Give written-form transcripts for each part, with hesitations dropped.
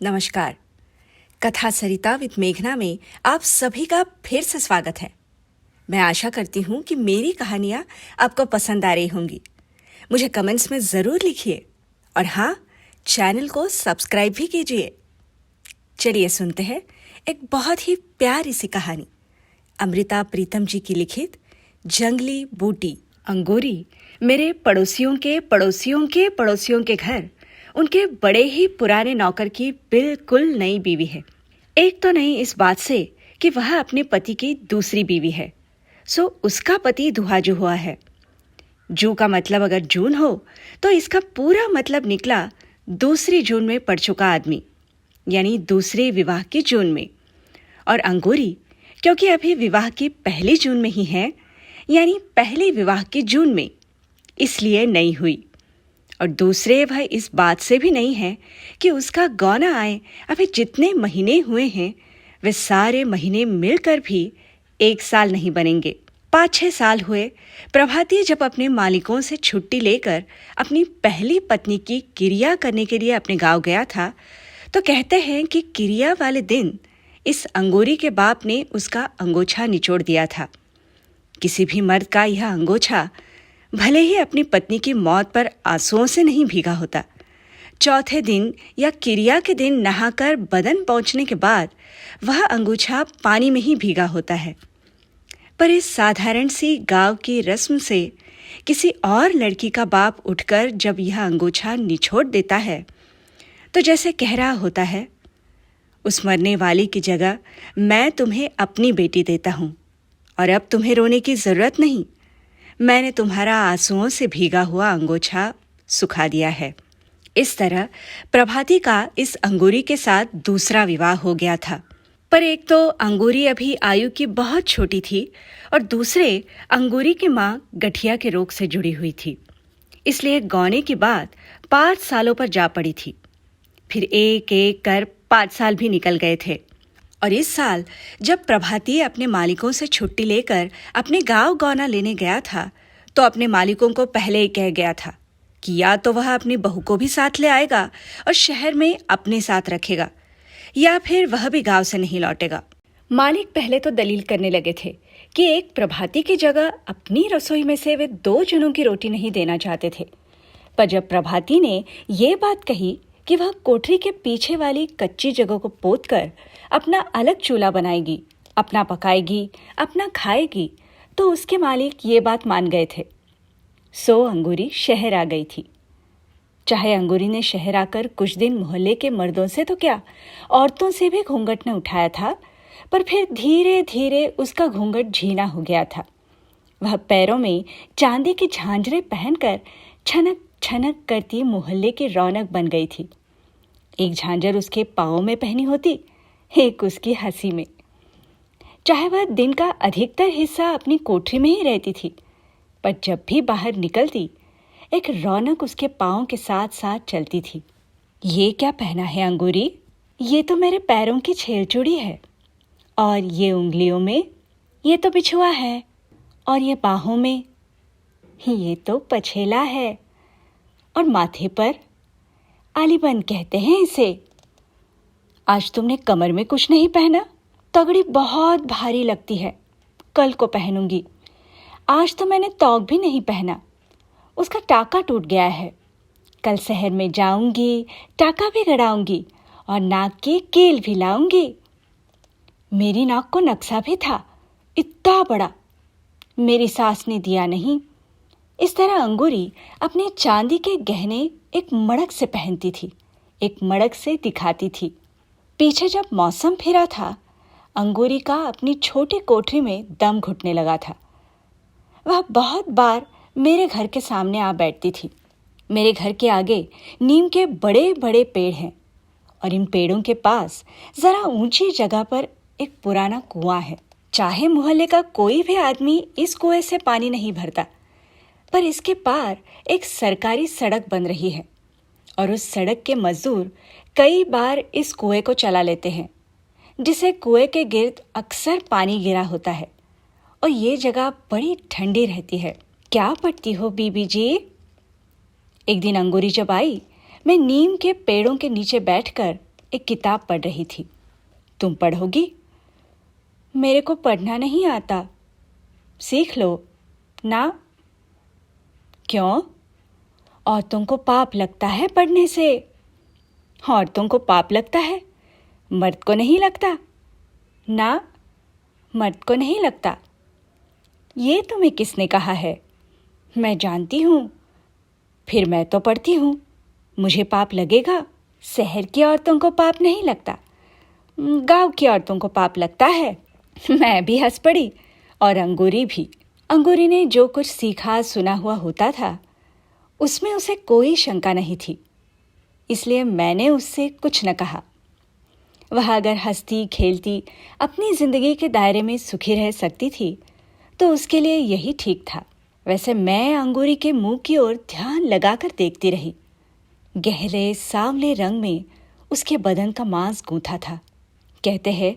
नमस्कार। कथा सरिता विद मेघना में आप सभी का फिर से स्वागत है। मैं आशा करती हूँ कि मेरी कहानियाँ आपको पसंद आ रही होंगी। मुझे कमेंट्स में ज़रूर लिखिए और हाँ, चैनल को सब्सक्राइब भी कीजिए। चलिए सुनते हैं एक बहुत ही प्यारी सी कहानी, अमृता प्रीतम जी की लिखित जंगली बूटी। अंगूरी मेरे पड़ोसियों के पड़ोसियों के पड़ोसियों के घर उनके बड़े ही पुराने नौकर की बिल्कुल नई बीवी है। एक तो नहीं इस बात से कि वह अपने पति की दूसरी बीवी है, सो उसका पति दुहाजू हुआ है। जू का मतलब अगर जून हो तो इसका पूरा मतलब निकला दूसरी जून में पड़ चुका आदमी, यानी दूसरे विवाह की जून में। और अंगूरी क्योंकि अभी विवाह की पहली जून में ही है, यानी पहली विवाह की जून में, इसलिए नई हुई। और दूसरे वह इस बात से भी नहीं है कि उसका गौना आए अभी जितने महीने हुए हैं वे सारे महीने मिलकर भी 1 साल नहीं बनेंगे। 5-6 साल हुए प्रभाती जब अपने मालिकों से छुट्टी लेकर अपनी पहली पत्नी की क्रिया करने के लिए अपने गांव गया था, तो कहते हैं कि क्रिया वाले दिन इस अंगूरी के बाप ने उसका अंगोछा निचोड़ दिया था। किसी भी मर्द का यह अंगोछा भले ही अपनी पत्नी की मौत पर आंसुओं से नहीं भीगा होता, चौथे दिन या क्रिया के दिन नहाकर बदन पहुंचने के बाद वह अंगूछा पानी में ही भीगा होता है। पर इस साधारण सी गांव की रस्म से किसी और लड़की का बाप उठकर जब यह अंगूछा निचोड़ देता है तो जैसे कह रहा होता है, उस मरने वाली की जगह मैं तुम्हें अपनी बेटी देता हूं और अब तुम्हें रोने की जरूरत नहीं, मैंने तुम्हारा आंसुओं से भीगा हुआ अंगोछा सुखा दिया है। इस तरह प्रभाती का इस अंगूरी के साथ दूसरा विवाह हो गया था। पर एक तो अंगूरी अभी आयु की बहुत छोटी थी और दूसरे अंगूरी की माँ गठिया के रोग से जुड़ी हुई थी, इसलिए गौने की बात 5 सालों पर जा पड़ी थी। फिर एक एक कर 5 साल भी निकल गए थे। और इस साल जब प्रभाती अपने मालिकों से छुट्टी लेकर अपने गांव गौना लेने गया था, तो अपने मालिकों को पहले ही कह गया था कि या तो वह अपनी बहू को भी साथ ले आएगा और शहर में अपने साथ रखेगा, या फिर वह भी गांव से नहीं लौटेगा। मालिक पहले तो दलील करने लगे थे कि एक प्रभाती की जगह अपनी रसोई में से वे 2 जनों की रोटी नहीं देना चाहते थे। पर जब प्रभाती ने ये बात कही कि वह कोठरी के पीछे वाली कच्ची जगह को पोतकर अपना अलग चूल्हा बनाएगी, अपना पकाएगी, अपना खाएगी, तो उसके मालिक ये बात मान गए थे। सो अंगूरी शहर आ गई थी। चाहे अंगूरी ने शहर आकर कुछ दिन मोहल्ले के मर्दों से तो क्या, औरतों से भी घूंघट न उठाया था, पर फिर धीरे धीरे उसका घूंघट झीना हो गया था। वह पैरों में चांदी की झांझरें पहनकर छनक छनक करती मोहल्ले की रौनक बन गई थी। एक झांझर उसके पाँव में पहनी होती, एक उसकी हंसी में। चाहे वह दिन का अधिकतर हिस्सा अपनी कोठरी में ही रहती थी, पर जब भी बाहर निकलती एक रौनक उसके पाँव के साथ साथ चलती थी। ये क्या पहना है अंगूरी? ये तो मेरे पैरों की छेलचूड़ी है, और ये उंगलियों में ये तो बिछुआ है, और ये बाहों में ये तो पछेला है, और माथे पर आलीबन कहते हैं इसे। आज तुमने कमर में कुछ नहीं पहना, तगड़ी बहुत भारी लगती है, कल को पहनूंगी। आज तो मैंने तौक भी नहीं पहना, उसका टाका टूट गया है। कल शहर में जाऊंगी, टाका भी गड़ाऊंगी और नाक की कील भी लाऊंगी। मेरी नाक को नक्शा भी था, इतना बड़ा, मेरी सास ने दिया नहीं। इस तरह अंगूरी अपने चांदी के गहने एक मड़क से पहनती थी, एक मड़क से दिखाती थी। पीछे जब मौसम फिरा था, अंगूरी का अपनी छोटी कोठरी में दम घुटने लगा था। वह बहुत बार मेरे घर के सामने आ बैठती थी। मेरे घर के आगे नीम के बड़े बड़े पेड़ हैं और इन पेड़ों के पास जरा ऊंची जगह पर एक पुराना कुआं है। चाहे मोहल्ले का कोई भी आदमी इस कुएं से पानी नहीं भरता, पर इसके पार एक सरकारी सड़क बन रही है और उस सड़क के मजदूर कई बार इस कुएं को चला लेते हैं, जिसे कुएं के गिर्द अक्सर पानी गिरा होता है और ये जगह बड़ी ठंडी रहती है। क्या पढ़ती हो बीबी जी? एक दिन अंगूरी जब आई, मैं नीम के पेड़ों के नीचे बैठकर एक किताब पढ़ रही थी। तुम पढ़ोगी? मेरे को पढ़ना नहीं आता। सीख लो ना। क्यों? औरतों को पाप लगता है पढ़ने से। औरतों को पाप लगता है, मर्द को नहीं लगता ना। मर्द को नहीं लगता। ये तुम्हें किसने कहा है? मैं जानती हूँ। फिर मैं तो पढ़ती हूँ, मुझे पाप लगेगा। शहर की औरतों को पाप नहीं लगता, गांव की औरतों को पाप लगता है। मैं भी हंस पड़ी और अंगूरी भी। अंगूरी ने जो कुछ सीखा सुना हुआ होता था उसमें उसे कोई शंका नहीं थी, इसलिए मैंने उससे कुछ न कहा। वह अगर हंसती खेलती अपनी जिंदगी के दायरे में सुखी रह सकती थी तो उसके लिए यही ठीक था। वैसे मैं अंगूरी के मुंह की ओर ध्यान लगाकर देखती रही। गहरे सांवले रंग में उसके बदन का मांस गूंथा था। कहते हैं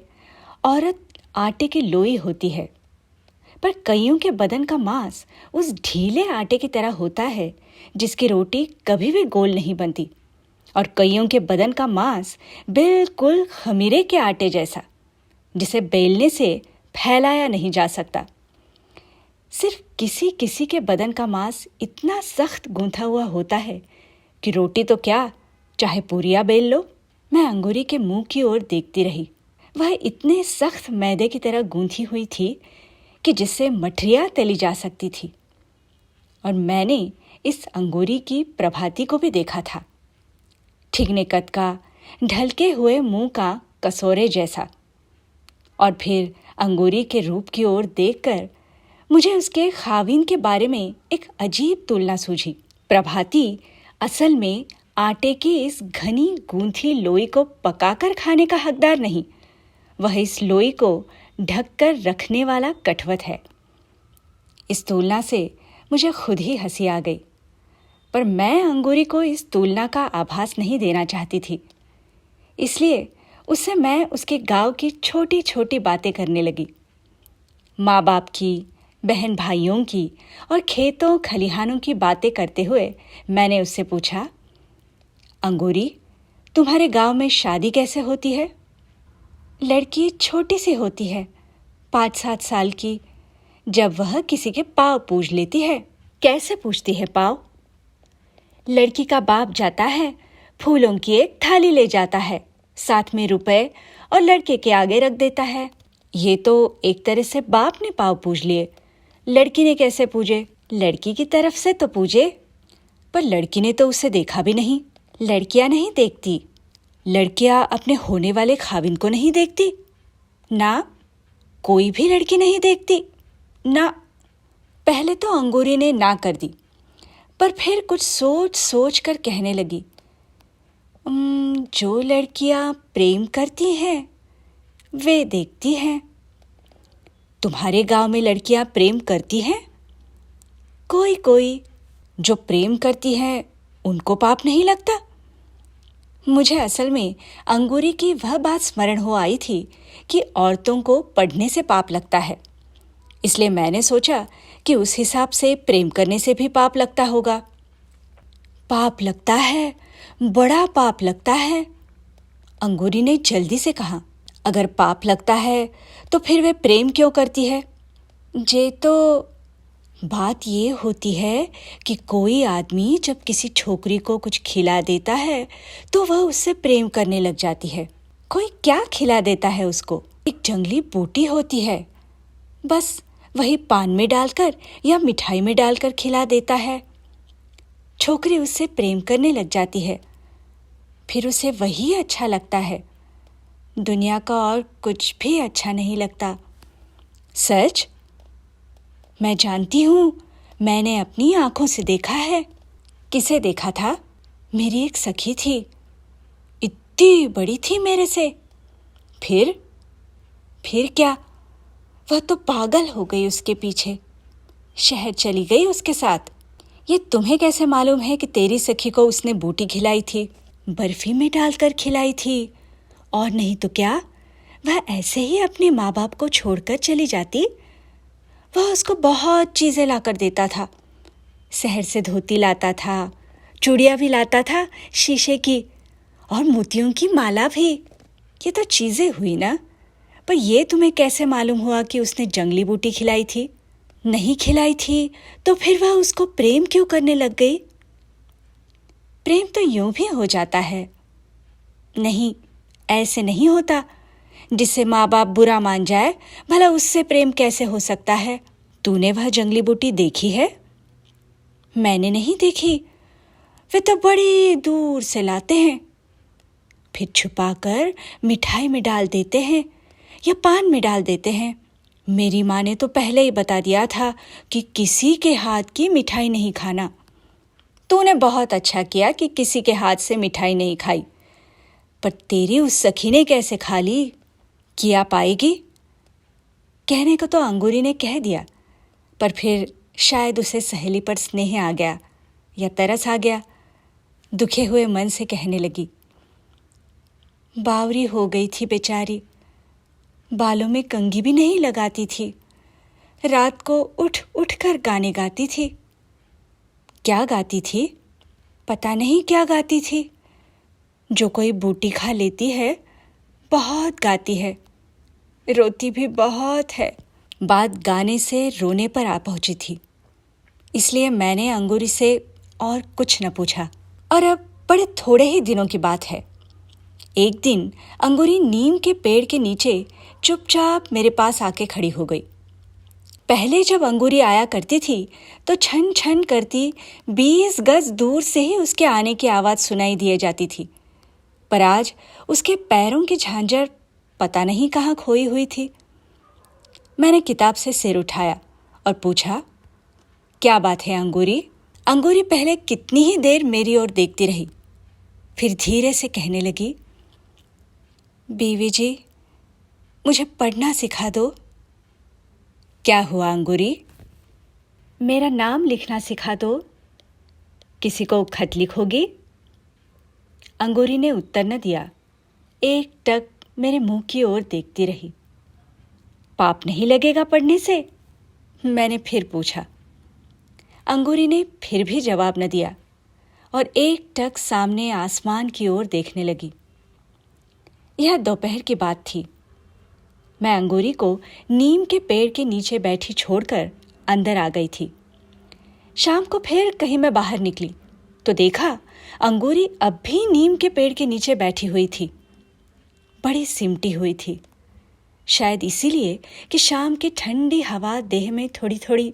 औरत आटे की लोई होती है, पर कईयों के बदन का मांस उस ढीले आटे की तरह होता है जिसकी रोटी कभी भी गोल नहीं बनती, और कईयों के बदन का मांस बिल्कुल खमीरे के आटे जैसा, जिसे बेलने से फैलाया नहीं जा सकता। सिर्फ किसी किसी के बदन का मांस इतना सख्त गूंथा हुआ होता है कि रोटी तो क्या, चाहे पूरियां बेल लो। मैं अंगूरी के मुंह की ओर देखती रही। वह इतने सख्त मैदे की तरह गूंथी हुई थी कि जिससे मठरियां तली जा सकती थी। और मैंने इस अंगूरी की प्रभाती को भी देखा था। ठिगने कद का, ढलके हुए मुंह का कसौरे जैसा। और फिर अंगूरी के रूप की ओर देखकर मुझे उसके खाविन के बारे में एक अजीब तुलना सूझी। प्रभाती असल में आटे की इस घनी गूंथी लोई को पकाकर खाने का हकदार नहीं, वह इस लोई को ढककर रखने वाला कठवत है। इस तुलना से मुझे खुद ही हंसी आ गई, पर मैं अंगूरी को इस तुलना का आभास नहीं देना चाहती थी। इसलिए उससे मैं उसके गांव की छोटी छोटी बातें करने लगी। माँ बाप की, बहन भाइयों की और खेतों खलिहानों की बातें करते हुए मैंने उससे पूछा, अंगूरी, तुम्हारे गांव में शादी कैसे होती है? लड़की छोटी सी होती है, 5-7 साल की, जब वह किसी के पाँव पूज लेती है। कैसे पूजती है पाँव? लड़की का बाप जाता है, फूलों की एक थाली ले जाता है, साथ में रुपए और लड़के के आगे रख देता है। ये तो एक तरह से बाप ने पाँव पूज लिए, लड़की ने कैसे पूजे? लड़की की तरफ से तो पूजे, पर लड़की ने तो उसे देखा भी नहीं। लड़कियां नहीं देखती, लड़कियां अपने होने वाले खाविन को नहीं देखती ना। कोई भी लड़की नहीं देखती ना। पहले तो अंगूरी ने ना कर दी, पर फिर कुछ सोच सोच कर कहने लगी, जो लड़कियां प्रेम करती हैं वे देखती हैं। तुम्हारे गांव में लड़कियां प्रेम करती हैं? कोई कोई जो प्रेम करती हैं उनको पाप नहीं लगता। मुझे असल में अंगूरी की वह बात स्मरण हो आई थी कि औरतों को पढ़ने से पाप लगता है, इसलिए मैंने सोचा कि उस हिसाब से प्रेम करने से भी पाप लगता होगा। पाप लगता है, बड़ा पाप लगता है, अंगूरी ने जल्दी से कहा। अगर पाप लगता है तो फिर वे प्रेम क्यों करती है? जे तो बात ये होती है कि कोई आदमी जब किसी छोकरी को कुछ खिला देता है तो वह उससे प्रेम करने लग जाती है। कोई क्या खिला देता है उसको? एक जंगली बूटी होती है, बस वही पान में डालकर या मिठाई में डालकर खिला देता है। छोकरी उससे प्रेम करने लग जाती है, फिर उसे वही अच्छा लगता है, दुनिया का और कुछ भी अच्छा नहीं लगता। सच? मैं जानती हूँ, मैंने अपनी आंखों से देखा है। किसे देखा था? मेरी एक सखी थी, इतनी बड़ी थी मेरे से। फिर क्या? वह तो पागल हो गई उसके पीछे, शहर चली गई उसके साथ। ये तुम्हें कैसे मालूम है कि तेरी सखी को उसने बूटी खिलाई थी? बर्फी में डालकर खिलाई थी, और नहीं तो क्या, वह ऐसे ही अपने माँ बाप को छोड़कर चली जाती। वह उसको बहुत चीज़ें लाकर देता था। शहर से धोती लाता था, चूड़ियाँ भी लाता था शीशे की, और मोतियों की माला भी। ये तो चीजें हुई ना, पर ये तुम्हें कैसे मालूम हुआ कि उसने जंगली बूटी खिलाई थी? नहीं खिलाई थी तो फिर वह उसको प्रेम क्यों करने लग गई? प्रेम तो यूं भी हो जाता है। नहीं, ऐसे नहीं होता। जिसे माँ बाप बुरा मान जाए, भला उससे प्रेम कैसे हो सकता है? तूने वह जंगली बूटी देखी है? मैंने नहीं देखी। वे तो बड़ी दूर से लाते हैं, फिर छुपाकर मिठाई में डाल देते हैं या पान में डाल देते हैं। मेरी माँ ने तो पहले ही बता दिया था कि किसी के हाथ की मिठाई नहीं खाना। तूने बहुत अच्छा किया कि किसी के हाथ से मिठाई नहीं खाई, पर तेरी उस सखी ने कैसे खा ली? किया पाएगी? कहने को तो अंगूरी ने कह दिया, पर फिर शायद उसे सहेली पर स्नेह आ गया या तरस आ गया। दुखे हुए मन से कहने लगी, बावरी हो गई थी बेचारी, बालों में कंघी भी नहीं लगाती थी, रात को उठ उठ कर गाने गाती थी। क्या गाती थी? पता नहीं क्या गाती थी। जो कोई बूटी खा लेती है, बहुत गाती है, रोती भी बहुत है। बात गाने से रोने पर आ पहुंची थी, इसलिए मैंने अंगूरी से और कुछ न पूछा। और अब बड़े थोड़े ही दिनों की बात है। एक दिन अंगूरी नीम के पेड़ के नीचे चुपचाप मेरे पास आके खड़ी हो गई। पहले जब अंगूरी आया करती थी तो छन छन करती 20 गज दूर से ही उसके आने की आवाज़ सुनाई दिए जाती थी, पर आज उसके पैरों की झांझर पता नहीं कहाँ खोई हुई थी। मैंने किताब से सिर उठाया और पूछा, क्या बात है अंगूरी? अंगूरी पहले कितनी ही देर मेरी ओर देखती रही, फिर धीरे से कहने लगी, बीवी जी, मुझे पढ़ना सिखा दो। क्या हुआ अंगूरी? मेरा नाम लिखना सिखा दो। किसी को खत लिखोगी? अंगूरी ने उत्तर न दिया, एक टक मेरे मुंह की ओर देखती रही। पाप नहीं लगेगा पढ़ने से? मैंने फिर पूछा। अंगूरी ने फिर भी जवाब न दिया और एक टक सामने आसमान की ओर देखने लगी। यह दोपहर की बात थी। मैं अंगूरी को नीम के पेड़ के नीचे बैठी छोड़कर अंदर आ गई थी। शाम को फिर कहीं मैं बाहर निकली तो देखा अंगूरी अब भी नीम के पेड़ के नीचे बैठी हुई थी। बड़ी सिमटी हुई थी, शायद इसीलिए कि शाम की ठंडी हवा देह में थोड़ी थोड़ी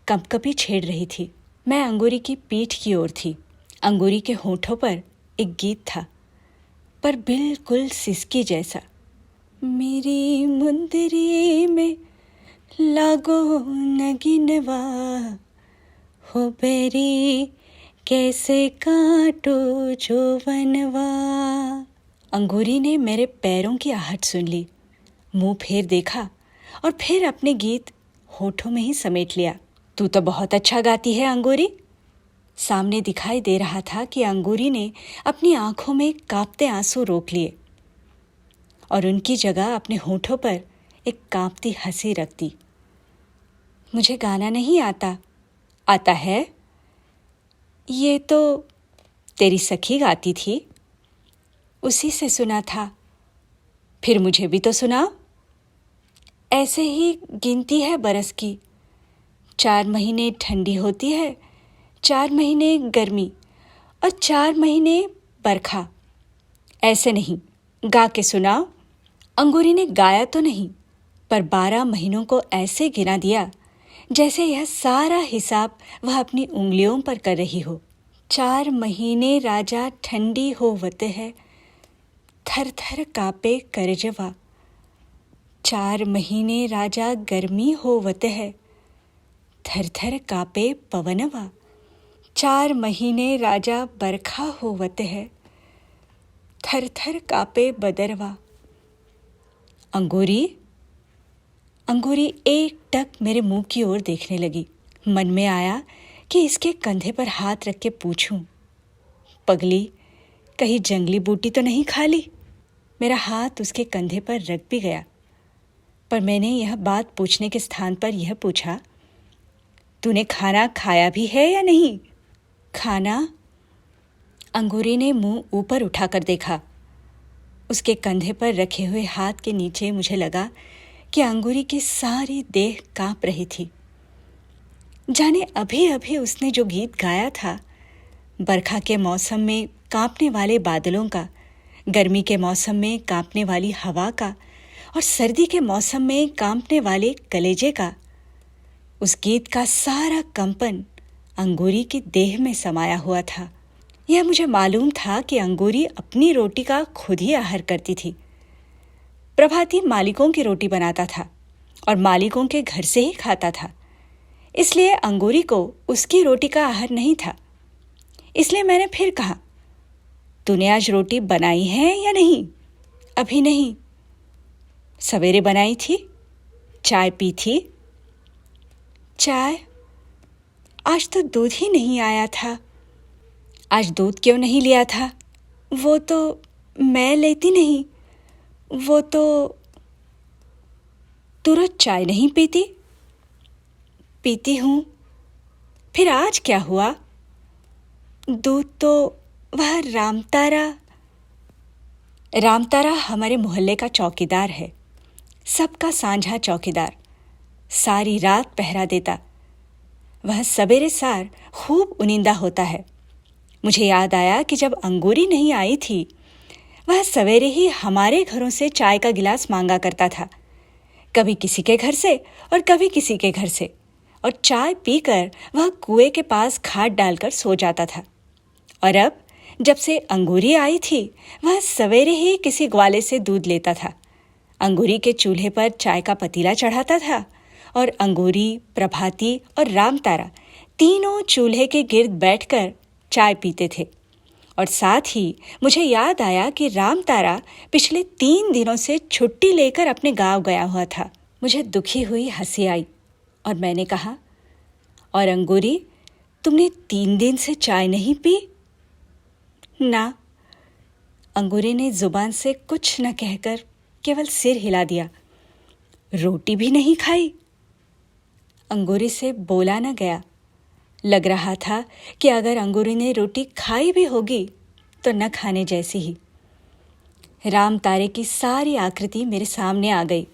कंपकपी छेड़ रही थी। मैं अंगूरी की पीठ की ओर थी। अंगूरी के होठों पर एक गीत था, पर बिल्कुल सिसकी जैसा। मेरी मुंदरी में लागो नगिनवा, हो बेरी कैसे काटो जोवनवा। अंगूरी ने मेरे पैरों की आहट सुन ली, मुंह फेर देखा और फिर अपने गीत होठों में ही समेट लिया। तू तो बहुत अच्छा गाती है अंगूरी। सामने दिखाई दे रहा था कि अंगूरी ने अपनी आंखों में कांपते आंसू रोक लिए और उनकी जगह अपने होठों पर एक कांपती हंसी रख दी। मुझे गाना नहीं आता। आता है? ये तो तेरी सखी गाती थी, उसी से सुना था। फिर मुझे भी तो सुनाओ। ऐसे ही गिनती है बरस की। 4 महीने ठंडी होती है, 4 महीने गर्मी और 4 महीने बरखा। ऐसे नहीं, गा के सुनाओ। अंगूरी ने गाया तो नहीं, पर 12 महीनों को ऐसे गिना दिया जैसे यह सारा हिसाब वह अपनी उंगलियों पर कर रही हो। 4 महीने राजा ठंडी होवते है, थर थर कापे करजवा। 4 महीने राजा गर्मी होवते है, थर थर कापे पवनवा। 4 महीने राजा बरखा होवते है, थर थर कापे बदरवा। अंगूरी? अंगूरी एक टक मेरे मुंह की ओर देखने लगी। मन में आया कि इसके कंधे पर हाथ रख के पूछूं, पगली, कहीं जंगली बूटी तो नहीं खा ली? मेरा हाथ उसके कंधे पर रख भी गया, पर मैंने यह बात पूछने के स्थान पर यह पूछा, तूने खाना खाया भी है या नहीं? खाना? अंगूरी ने मुंह ऊपर उठाकर देखा। उसके कंधे पर रखे हुए हाथ के नीचे मुझे लगा कि अंगूरी की सारी देह कांप रही थी। जाने अभी अभी उसने जो गीत गाया था, बरखा के मौसम में कांपने वाले बादलों का, गर्मी के मौसम में कांपने वाली हवा का और सर्दी के मौसम में कांपने वाले कलेजे का, उस गीत का सारा कंपन अंगूरी की देह में समाया हुआ था। यह मुझे मालूम था कि अंगूरी अपनी रोटी का खुद ही आहार करती थी। प्रभाती मालिकों की रोटी बनाता था और मालिकों के घर से ही खाता था, इसलिए अंगूरी को उसकी रोटी का आहार नहीं था। इसलिए मैंने फिर कहा, तूने आज रोटी बनाई है या नहीं? अभी नहीं। सवेरे बनाई थी? चाय पी थी? चाय? आज तो दूध ही नहीं आया था। आज दूध क्यों नहीं लिया था? वो तो मैं लेती नहीं। वो तो तू रोज चाय नहीं पीती? पीती हूँ। फिर आज क्या हुआ? दूध तो वह रामतारा हमारे मोहल्ले का चौकीदार है, सबका साझा चौकीदार, सारी रात पहरा देता। वह सवेरे सार खूब उनिंदा होता है। मुझे याद आया कि जब अंगूरी नहीं आई थी, वह सवेरे ही हमारे घरों से चाय का गिलास मांगा करता था, कभी किसी के घर से और कभी किसी के घर से, और चाय पीकर वह कुएं के पास खाट डालकर सो जाता था। और अब जब से अंगूरी आई थी, वह सवेरे ही किसी ग्वाले से दूध लेता था, अंगूरी के चूल्हे पर चाय का पतीला चढ़ाता था और अंगूरी, प्रभाती और रामतारा तीनों चूल्हे के गिर्द बैठकर चाय पीते थे। और साथ ही मुझे याद आया कि रामतारा पिछले 3 दिनों से छुट्टी लेकर अपने गांव गया हुआ था। मुझे दुखी हुई हंसी आई और मैंने कहा, और अंगूरी, तुमने 3 दिन से चाय नहीं पी? ना। अंगूरी ने जुबान से कुछ न कहकर केवल सिर हिला दिया। रोटी भी नहीं खाई? अंगूरी से बोला न गया। लग रहा था कि अगर अंगूरी ने रोटी खाई भी होगी तो न खाने जैसी ही। राम तारे की सारी आकृति मेरे सामने आ गई।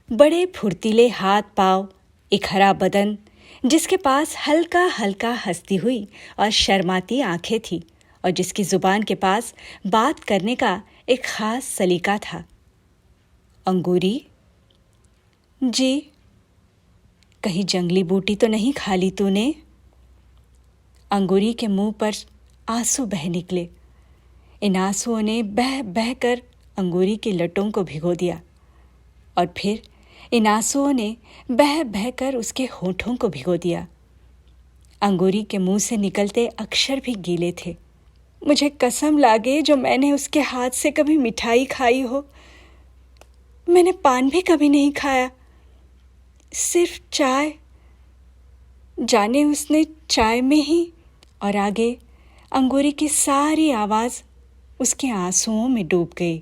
बड़े फुर्तीले हाथ पांव, एक हरा बदन, जिसके पास हल्का हल्का हंसती हुई और शर्माती आंखें थी, और जिसकी जुबान के पास बात करने का एक खास सलीका था। अंगूरी, जी, कहीं जंगली बूटी तो नहीं खा ली तूने? अंगूरी के मुंह पर आंसू बह निकले। इन आंसुओं ने बह बह कर अंगूरी की लटों को भिगो दिया, और फिर इन आंसुओं ने बह बह कर उसके होठों को भिगो दिया। अंगूरी के मुंह से निकलते अक्षर भी गीले थे। मुझे कसम लागे जो मैंने उसके हाथ से कभी मिठाई खाई हो। मैंने पान भी कभी नहीं खाया, सिर्फ चाय। जाने उसने चाय में ही। और आगे अंगूरी की सारी आवाज़ उसके आंसुओं में डूब गई।